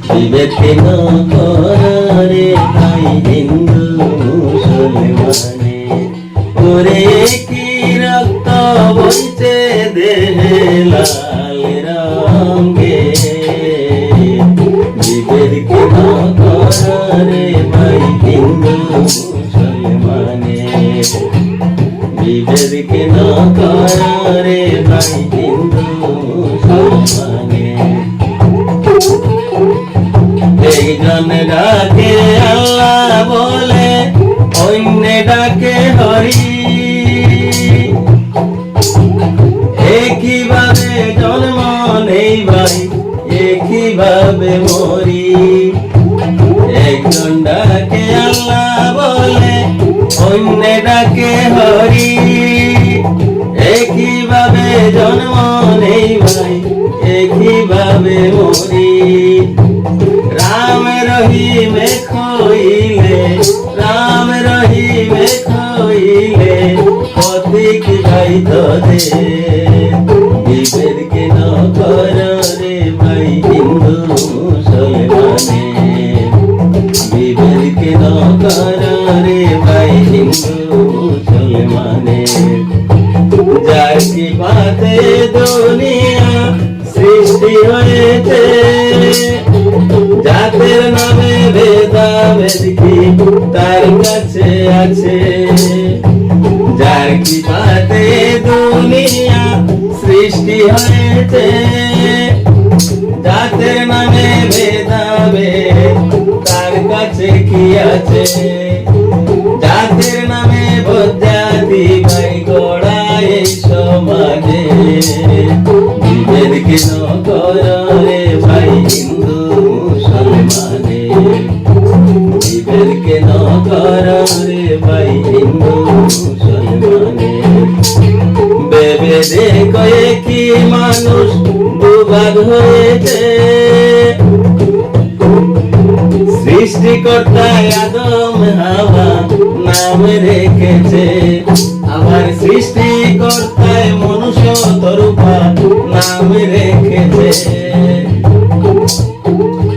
বিভেদ কেন করে ভাই হিন্দু মুসলমানে, ওরে কি রক্ত বইছে দেহে লাল রঙে, বিভেদ কেন করে ভাই হিন্দু মুসলমানে, বিভেদ কেন করে ভাই হিন্দু মুসলমানে। একজন ডাকে আল্লাহ বলে, অন্য ডাকে হরি, একইভাবে জন্ম নেই ভাই, একইভাবে মরি। একজন ডাকে আল্লাহ বলে, অন্য ডাকে হরি, একইভাবে জন্ম নেই ভাই, একইভাবে মরি। রাম রহিমে খইলে, রাম রহিমে খইলে, পথিক ভাই তোদের বিভেদ কেন করে রে ভাই হিন্দু মুসলমানে, বিভেদ কেন করে রে ভাই হিন্দু মুসলমানে। যার কি পাতে দুনিয়া সৃষ্টি হয়েছে, জাতের নামে ভেদাভেদ কি তার কাছে আছে, যার কি পাতে দুনিয়া সৃষ্টি হয়েছে, জাতের নামে ভেদাভেদ তার কাছে কি আছে। জাতের নামে বজ্জাতি ভাই গড়া এই সমাজে, বিভেদ কেন করে রে ভাই হিন্দু মুসলমানে, বিভেদ কেন করে রে ভাই হিন্দু মুসলমানে। ভেবে দেখো কি মানুষ দুভাগ হয়েছে, সৃষ্টিকর্তা আদম হাওয়া নাম রেখেছে, আবার সৃষ্টিকর্তায় মনুষ্য তরুপা নাম রেখেছে।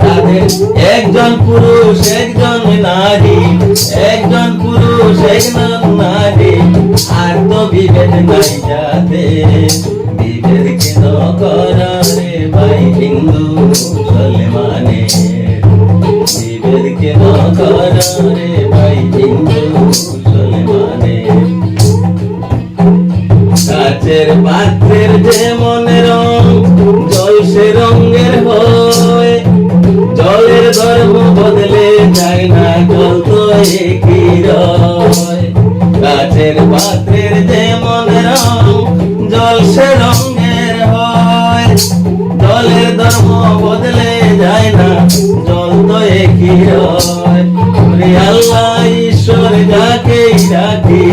তাদের একজন পুরুষ একজন নারী, একজন পুরুষ একজন নারী, আর তো বিভেদ নাই যাতে। বিভেদ কেন করে রে ভাই হিন্দু মুসলমানে, বিভেদ কেন করে রে ভাই হিন্দু মুসলমানে। কাচের পাত্রের যেমন রং জল সে রঙের হয়, জলের ধর্ম বদলে যায় না, জল তো একই রয়। কাচের পাত্রের যেমন রং জল সে রঙের হয়, জলের ধর্ম বদলে যায় না, জল তো একই রয়। আল্লাহ ঈশ্বর যাকেই ডাকি,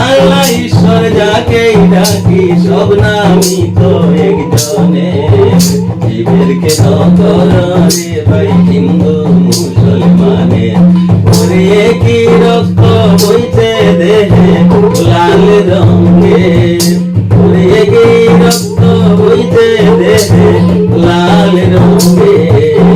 আল্লাহ ঈশ্বর যাকেই ডাকি, সব নামই তো একজনের। বিভেদ কেন করে রে ভাই হিন্দু মুসলমানে, ওরে একই রক্ত বইছে দেহে লাল রঙের, ওরে একই রক্ত বইছে দেহে লাল রঙের।